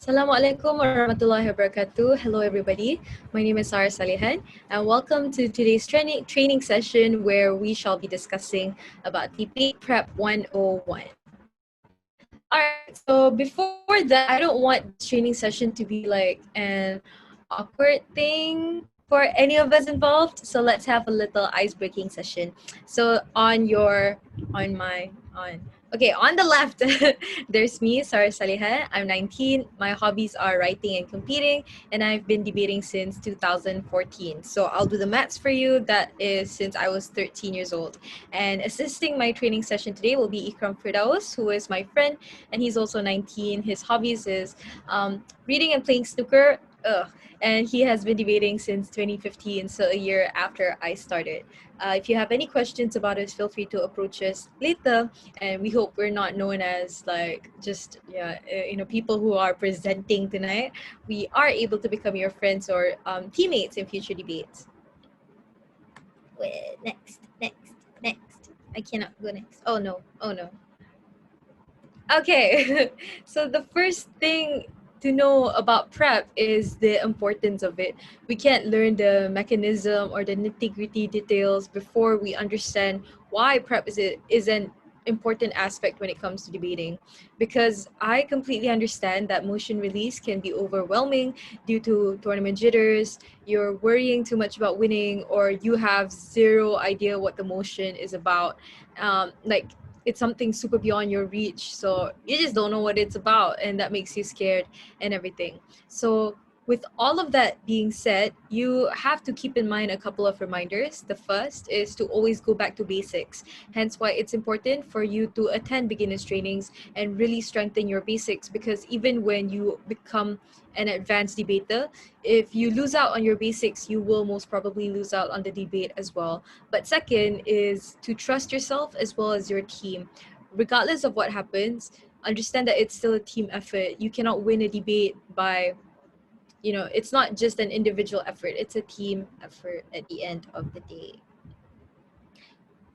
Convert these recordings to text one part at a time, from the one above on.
Assalamualaikum warahmatullahi wabarakatuh. Hello everybody. My name is Sarrah Salihan and welcome to today's training session where we shall be discussing about Debate Prep 101. Alright, so before that, I don't want this training session to be like an awkward thing for any of us involved. So let's have a little ice-breaking session. So on the left, there's me, Sarah Salihan. I'm 19. My hobbies are writing and competing, and I've been debating since 2014. So I'll do the maths for you. That is since I was 13 years old. And assisting my training session today will be Ikram Firdaus, who is my friend, and he's also 19. His hobbies is reading and playing snooker. And he has been debating since 2015, so a year after I started. If you have any questions about us, feel free to approach us later. And we hope we're not known as like just people who are presenting tonight. We are able to become your friends or teammates in future debates. Wait, next. I cannot go next. Oh no. Okay, so the first thing to know about prep is the importance of it. We can't learn the mechanism or the nitty-gritty details before we understand why prep is an important aspect when it comes to debating, because I completely understand that motion release can be overwhelming due to tournament jitters. You're worrying too much about winning, or you have zero idea what the motion is about. Like it's something super beyond your reach, so you just don't know what it's about, and that makes you scared and everything. So with all of that being said, you have to keep in mind a couple of reminders. The first is to always go back to basics, hence why it's important for you to attend beginners trainings and really strengthen your basics, because even when you become an advanced debater, if you lose out on your basics, you will most probably lose out on the debate as well. But second is to trust yourself as well as your team. Regardless of what happens, understand that it's still a team effort. You cannot win a debate by, it's not just an individual effort, it's a team effort at the end of the day.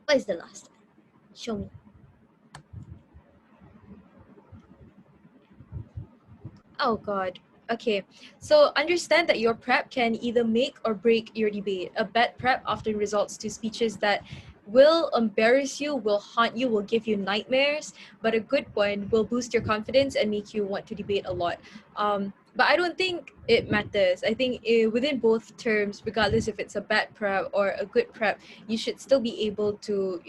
What is the last one? Show me. Oh God. Okay, so understand that your prep can either make or break your debate. A bad prep often results to speeches that will embarrass you, will haunt you, will give you nightmares, but a good one will boost your confidence and make you want to debate a lot. But I don't think it matters. I think within both terms, regardless if it's a bad prep or a good prep, you should still be able to,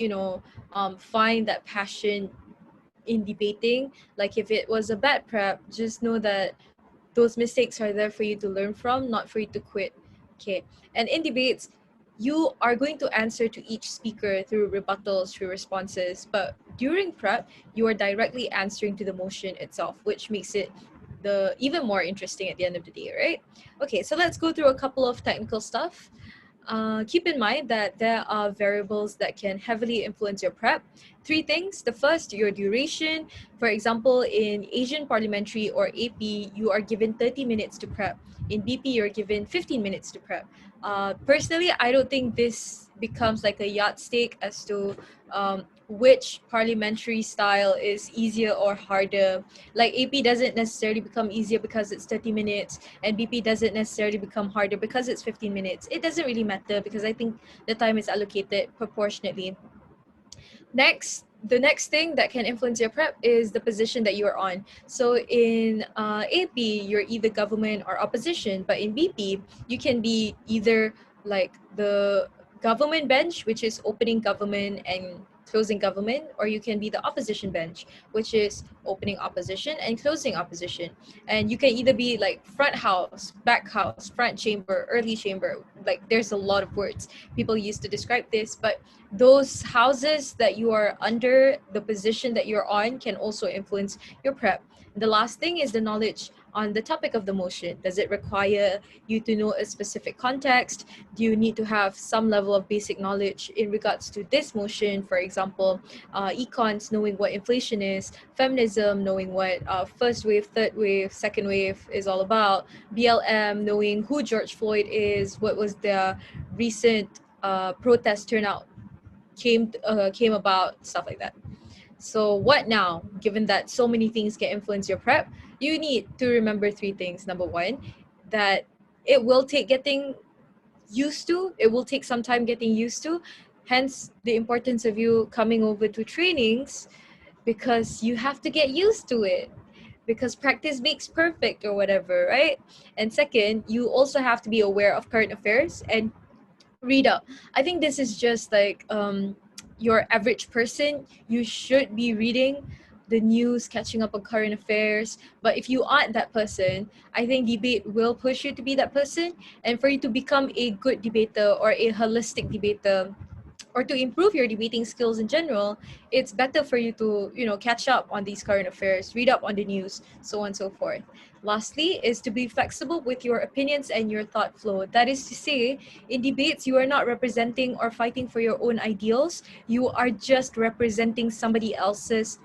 find that passion in debating. Like if it was a bad prep, just know that those mistakes are there for you to learn from, not for you to quit. Okay. And in debates, you are going to answer to each speaker through rebuttals, through responses. But during prep, you are directly answering to the motion itself, which makes it the even more interesting at the end of the day, right? Okay, so let's go through a couple of technical stuff. Keep in mind that there are variables that can heavily influence your prep. Three things. The first, your duration. For example, in Asian Parliamentary or AP, you are given 30 minutes to prep. In BP, you're given 15 minutes to prep. Personally, I don't think this becomes like a yardstick as to which parliamentary style is easier or harder. Like AP doesn't necessarily become easier because it's 30 minutes, and BP doesn't necessarily become harder because it's 15 minutes. It doesn't really matter because I think the time is allocated proportionately. The next thing that can influence your prep is the position that you're on. So in AP, you're either government or opposition, but in BP, you can be either like the government bench, which is opening government and closing government, or you can be the opposition bench, which is opening opposition and closing opposition. And you can either be like front house, back house, front chamber, early chamber. Like there's a lot of words people use to describe this, but those houses that you are under, the position that you're on, can also influence your prep. The last thing is the knowledge on the topic of the motion. Does it require you to know a specific context? Do you need to have some level of basic knowledge in regards to this motion? For example, econs, knowing what inflation is, feminism, knowing what first wave, third wave, second wave is all about, BLM, knowing who George Floyd is, what was the recent protest turnout came about, stuff like that. So what now? Given that so many things can influence your prep, you need to remember three things. Number one, that it will take getting used to. It will take some time getting used to. Hence the importance of you coming over to trainings, because you have to get used to it, because practice makes perfect or whatever, right? And second, you also have to be aware of current affairs and read up. I think this is just like your average person. You should be reading the news, catching up on current affairs. But if you aren't that person, I think debate will push you to be that person. And for you to become a good debater or a holistic debater, or to improve your debating skills in general, it's better for you to, catch up on these current affairs, read up on the news, so on and so forth. Lastly is to be flexible with your opinions and your thought flow. That is to say, in debates, you are not representing or fighting for your own ideals. You are just representing somebody else's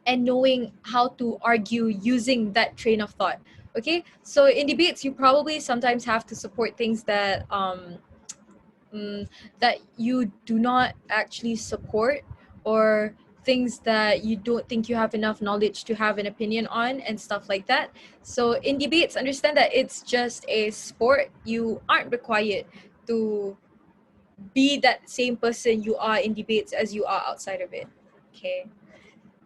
and knowing how to argue using that train of thought. Okay, so in debates, you probably sometimes have to support things that you do not actually support, or things that you don't think you have enough knowledge to have an opinion on, and stuff like that. So in debates, understand that it's just a sport. You aren't required to be that same person you are in debates as you are outside of it. Okay.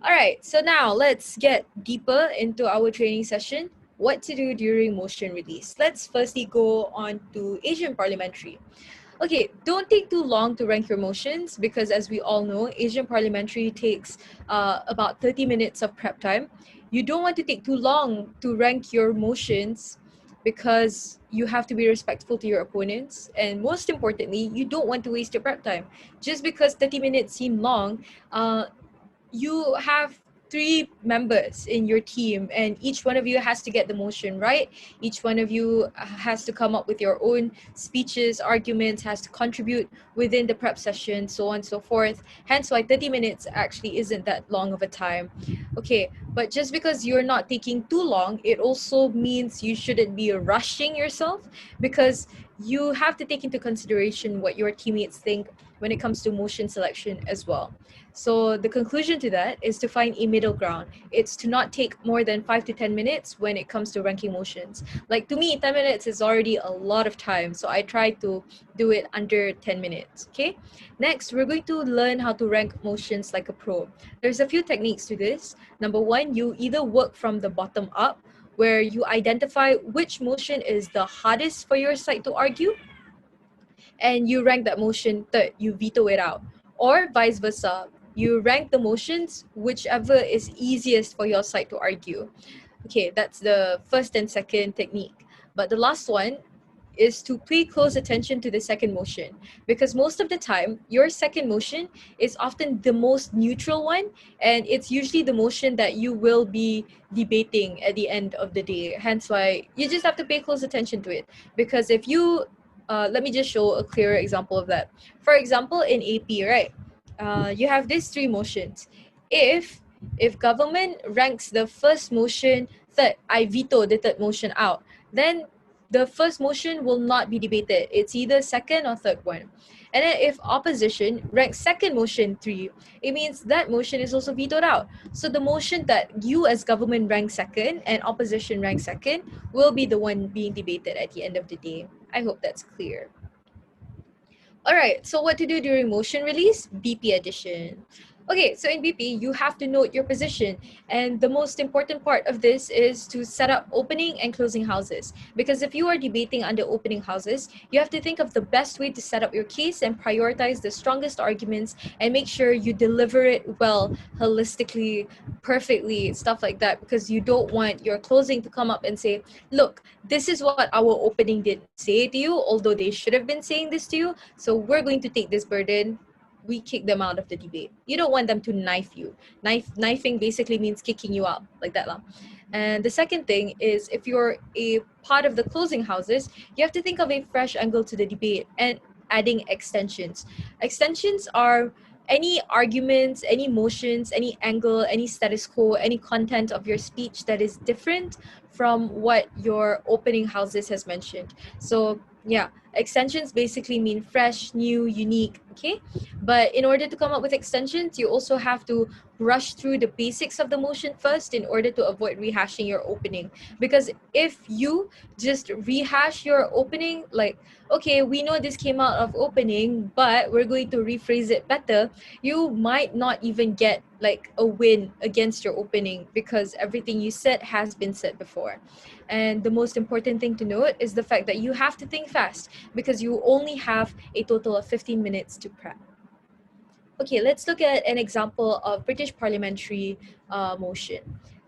All right. So now let's get deeper into our training session. What to do during motion release. Let's firstly go on to Asian parliamentary. Okay, don't take too long to rank your motions, because as we all know, Asian parliamentary takes about 30 minutes of prep time. You don't want to take too long to rank your motions, because you have to be respectful to your opponents. And most importantly, you don't want to waste your prep time. Just because 30 minutes seem long, you have three members in your team, and each one of you has to get the motion right. Each one of you has to come up with your own speeches, arguments, has to contribute within the prep session, so on and so forth. Hence why 30 minutes actually isn't that long of a time. Okay, but just because you're not taking too long, it also means you shouldn't be rushing yourself, because you have to take into consideration what your teammates think when it comes to motion selection as well. So the conclusion to that is to find a middle ground. It's to not take more than 5 to 10 minutes when it comes to ranking motions. Like, to me, 10 minutes is already a lot of time, so I try to do it under 10 minutes, okay? Next, we're going to learn how to rank motions like a pro. There's a few techniques to this. Number one, you either work from the bottom up, where you identify which motion is the hardest for your side to argue, and you rank that motion third, you veto it out. Or vice versa, you rank the motions whichever is easiest for your side to argue. Okay, that's the first and second technique. But the last one is to pay close attention to the second motion, because most of the time your second motion is often the most neutral one, and it's usually the motion that you will be debating at the end of the day. Hence why you just have to pay close attention to it, because if you let me just show a clearer example of that. For example, in AP, right, you have these three motions. If government ranks the first motion third, I veto the third motion out, then the first motion will not be debated. It's either second or third one. And then if opposition ranks second motion 3, it means that motion is also vetoed out. So the motion that you as government rank second and opposition rank second will be the one being debated at the end of the day. I hope that's clear. All right, so what to do during motion release? BP addition. Okay, so in BP, you have to note your position. And the most important part of this is to set up opening and closing houses. Because if you are debating under opening houses, you have to think of the best way to set up your case and prioritize the strongest arguments and make sure you deliver it well, holistically, perfectly, stuff like that. Because you don't want your closing to come up and say, look, this is what our opening did say to you, although they should have been saying this to you. So we're going to take this burden. We kick them out of the debate. You don't want them to knife you. Knifing basically means kicking you out, like that. And the second thing is, if you're a part of the closing houses, you have to think of a fresh angle to the debate and adding extensions. Extensions are any arguments, any motions, any angle, any status quo, any content of your speech that is different from what your opening houses has mentioned. So yeah, Extensions basically mean fresh, new, unique, okay? But in order to come up with extensions, you also have to rush through the basics of the motion first in order to avoid rehashing your opening. Because if you just rehash your opening, like, okay, we know this came out of opening, but we're going to rephrase it better, you might not even get like a win against your opening because everything you said has been said before. And the most important thing to note is the fact that you have to think fast because you only have a total of 15 minutes to prep. Okay, let's look at an example of British parliamentary motion.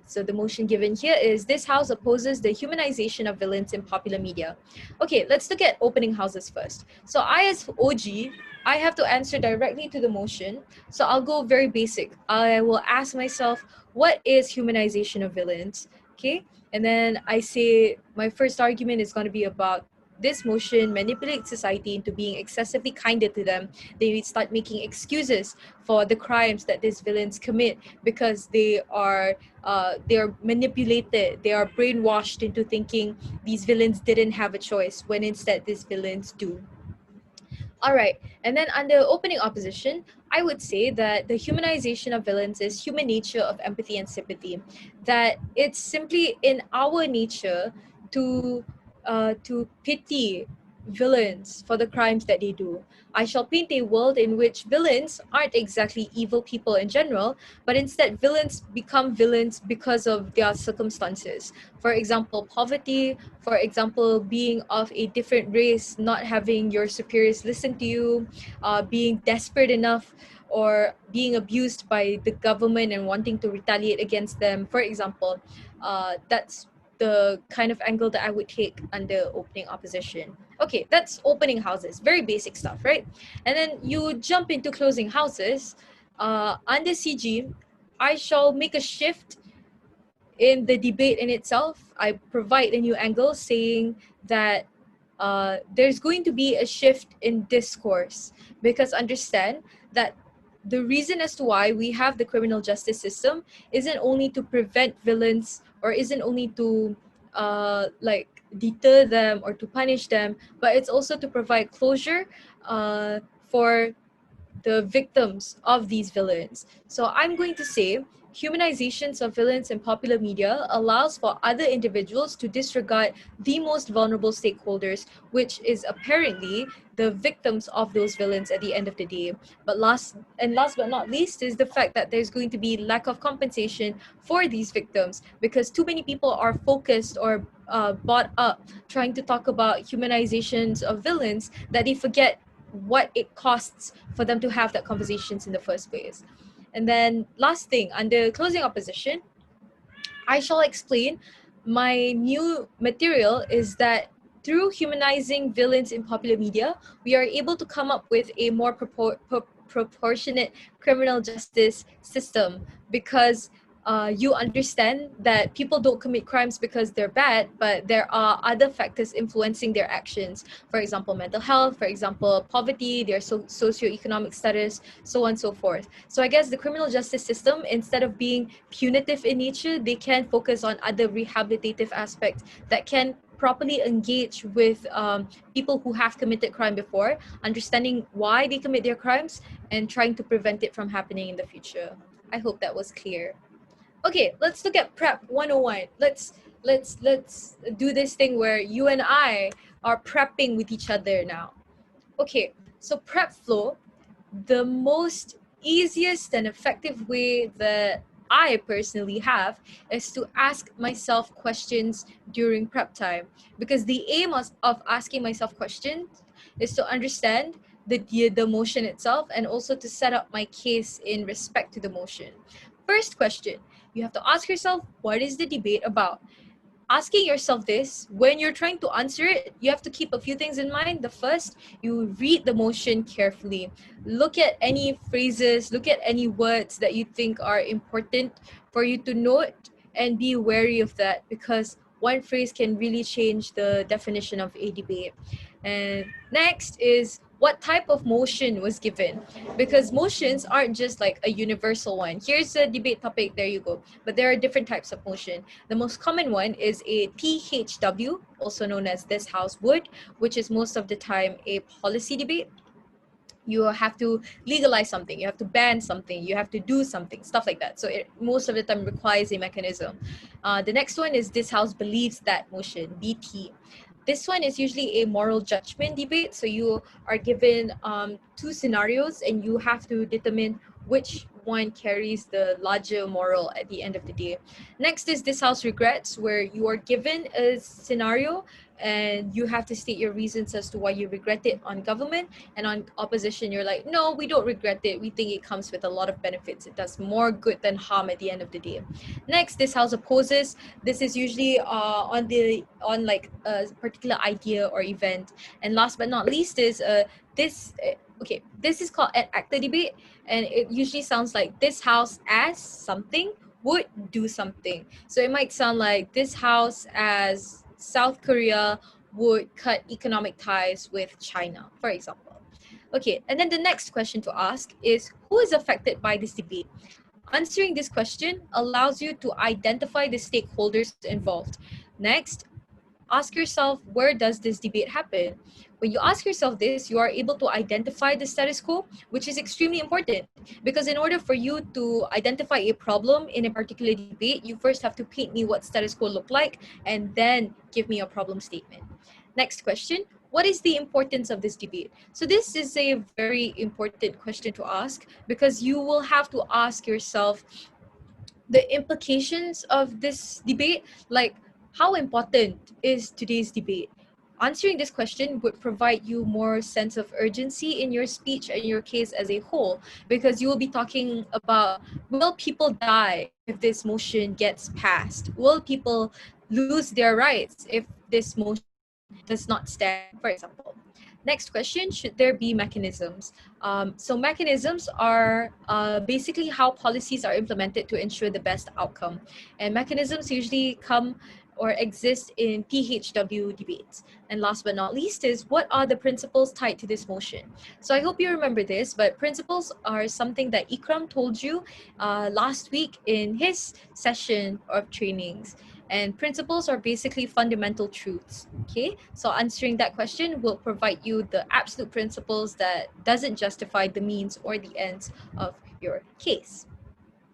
So the motion given here is this house opposes the humanization of villains in popular media. Okay, let's look at opening houses first. So I as OG, I have to answer directly to the motion. So I'll go very basic. I will ask myself, what is humanization of villains? Okay, and then I say my first argument is going to be about this motion manipulates society into being excessively kinder to them. They start making excuses for the crimes that these villains commit because they are manipulated, they are brainwashed into thinking these villains didn't have a choice when instead these villains do. All right, and then under opening opposition, I would say that the humanization of villains is human nature of empathy and sympathy. That it's simply in our nature to pity villains for the crimes that they do. I shall paint a world in which villains aren't exactly evil people in general, but instead villains become villains because of their circumstances. For example, poverty, for example, being of a different race, not having your superiors listen to you, being desperate enough, or being abused by the government and wanting to retaliate against them. For example, that's the kind of angle that I would take under opening opposition. Okay, that's opening houses, very basic stuff, right? And then you jump into closing houses. Under CG, I shall make a shift in the debate in itself. I provide a new angle saying that there's going to be a shift in discourse because understand that the reason as to why we have the criminal justice system isn't only to prevent villains or isn't only to like deter them or to punish them, but it's also to provide closure for the victims of these villains. So I'm going to say humanizations of villains in popular media allows for other individuals to disregard the most vulnerable stakeholders, which is apparently the victims of those villains at the end of the day. But last but not least is the fact that there's going to be lack of compensation for these victims because too many people are focused or bought up trying to talk about humanizations of villains that they forget what it costs for them to have that conversations in the first place. And then last thing, under closing opposition, I shall explain my new material is that through humanizing villains in popular media, we are able to come up with a more proportionate criminal justice system because you understand that people don't commit crimes because they're bad, but there are other factors influencing their actions. For example, mental health, for example, poverty, their socioeconomic status, so on and so forth. So I guess the criminal justice system, instead of being punitive in nature, they can focus on other rehabilitative aspects that can properly engage with people who have committed crime before, understanding why they commit their crimes and trying to prevent it from happening in the future. I hope that was clear. Okay, let's look at prep 101. Let's do this thing where you and I are prepping with each other now. Okay, so prep flow, the most easiest and effective way that I personally have is to ask myself questions during prep time because the aim of asking myself questions is to understand the motion itself and also to set up my case in respect to the motion. First question, you have to ask yourself, what is the debate about? Asking yourself this, when you're trying to answer it, you have to keep a few things in mind. The first, you read the motion carefully. Look at any phrases, look at any words that you think are important for you to note and be wary of that because one phrase can really change the definition of a debate. And next is what type of motion was given, because motions aren't just like a universal one. Here's a debate topic, there you go. But there are different types of motion. The most common one is a THW, also known as this House would, which is most of the time a policy debate. You have to legalize something, you have to ban something, you have to do something, stuff like that. So it most of the time requires a mechanism. The next one is this House believes that motion, BT. This one is usually a moral judgment debate. So you are given two scenarios and you have to determine which one carries the larger moral at the end of the day. Next is this House regrets, where you are given a scenario and you have to state your reasons as to why you regret it on government, and on opposition you're like, no, we don't regret it, we think it comes with a lot of benefits, it does more good than harm at the end of the day. Next, this House opposes. This is usually on like a particular idea or event. And last but not least is this is called an actor debate, and it usually sounds like this House as something would do something. So it might sound like this House as South Korea would cut economic ties with China, for example. Okay, and then the next question to ask is, who is affected by this debate? Answering this question allows you to identify the stakeholders involved. Next, ask yourself, where does this debate happen? When you ask yourself this, you are able to identify the status quo, which is extremely important, because in order for you to identify a problem in a particular debate, you first have to paint me what status quo look like and then give me a problem statement. Next question, what is the importance of this debate? So this is a very important question to ask, because you will have to ask yourself the implications of this debate, like how important is today's debate? Answering this question would provide you more sense of urgency in your speech and your case as a whole, because you will be talking about, will people die if this motion gets passed? Will people lose their rights if this motion does not stand, for example? Next question, should there be mechanisms? So mechanisms are basically how policies are implemented to ensure the best outcome. And mechanisms usually come or exist in PHW debates. And last but not least is, what are the principles tied to this motion? So I hope you remember this, but principles are something that Ikram told you last week in his session of trainings. And principles are basically fundamental truths. Okay, so answering that question will provide you the absolute principles that doesn't justify the means or the ends of your case.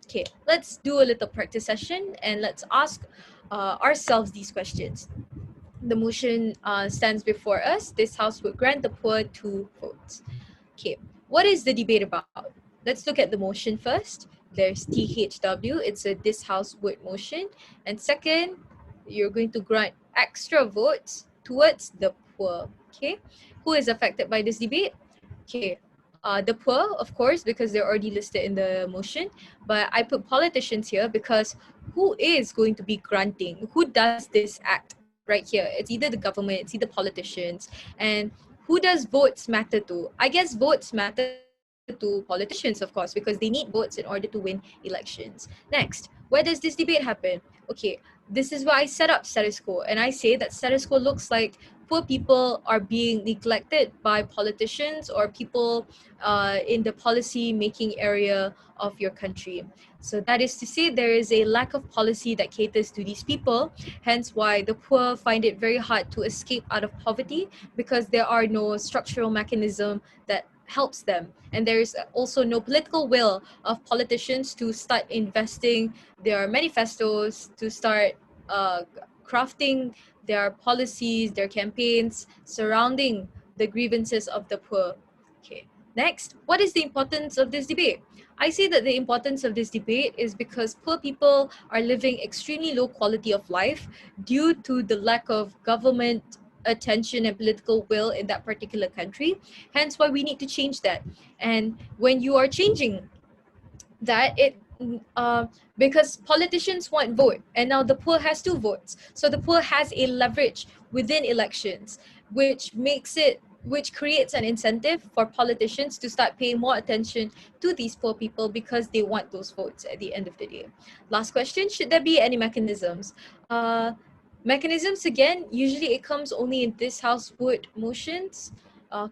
Okay, let's do a little practice session and let's ask ourselves these questions. The motion stands before us. This House would grant the poor 2 votes. Okay, what is the debate about? Let's look at the motion first. There's THW, it's a this House would motion. And second, you're going to grant extra votes towards the poor. Okay, who is affected by this debate? Okay, the poor, of course, because they're already listed in the motion. But I put politicians here because who is going to be granting? Who does this act right here? It's either the government, it's either politicians. And who does votes matter to? I guess votes matter to politicians, of course, because they need votes in order to win elections. Next, where does this debate happen? Okay, this is where I set up status quo, and I say that status quo looks like poor people are being neglected by politicians or people in the policy making area of your country. So that is to say, there is a lack of policy that caters to these people, hence why the poor find it very hard to escape out of poverty, because there are no structural mechanism that helps them. And there is also no political will of politicians to start investing their manifestos, to start crafting their policies, their campaigns surrounding the grievances of the poor. Okay. Next, what is the importance of this debate? I say that the importance of this debate is because poor people are living extremely low quality of life due to the lack of government attention and political will in that particular country. Hence why we need to change that. And when you are changing that, because politicians want vote, and now the poor has 2 votes, so the poor has a leverage within elections, which creates an incentive for politicians to start paying more attention to these poor people because they want those votes at the end of the day. Last question, should there be any mechanisms? Mechanisms, again, usually it comes only in this House would motions.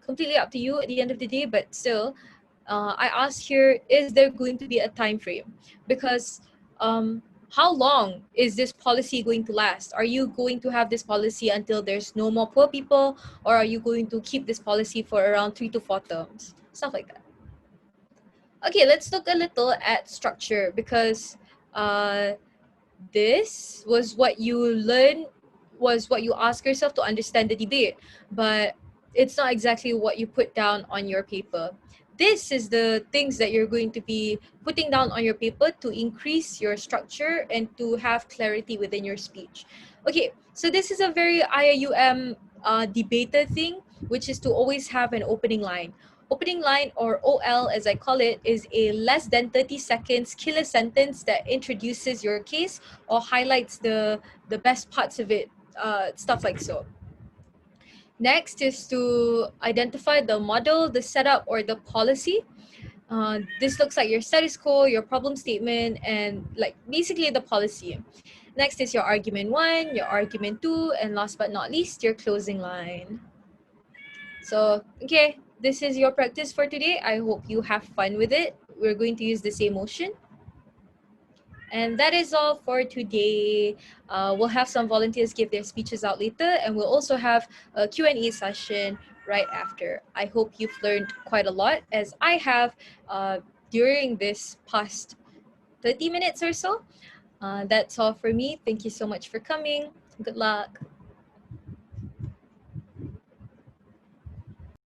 completely up to you at the end of the day, but still, I ask here, is there going to be a time frame? Because how long is this policy going to last? Are you going to have this policy until there's no more poor people, or are you going to keep this policy for around 3 to 4 terms? Stuff like that. Okay, let's look a little at structure, because uh, this was what you learn, was what you ask yourself to understand the debate, but it's not exactly what you put down on your paper. This is the things that you're going to be putting down on your paper to increase your structure and to have clarity within your speech. Okay, so this is a very IIUM debater thing, which is to always have an opening line. Opening line, or OL as I call it, is a less than 30 seconds killer sentence that introduces your case or highlights the best parts of it, stuff like so. Next is to identify the model, the setup, or the policy. This looks like your status quo, your problem statement, and like basically the policy. Next is your argument 1, your argument 2, and last but not least, your closing line. So, okay, this is your practice for today. I hope you have fun with it. We're going to use the same motion. And that is all for today. We'll have some volunteers give their speeches out later, and we'll also have a Q&A session right after. I hope you've learned quite a lot, as I have during this past 30 minutes or so. That's all for me. Thank you so much for coming. Good luck.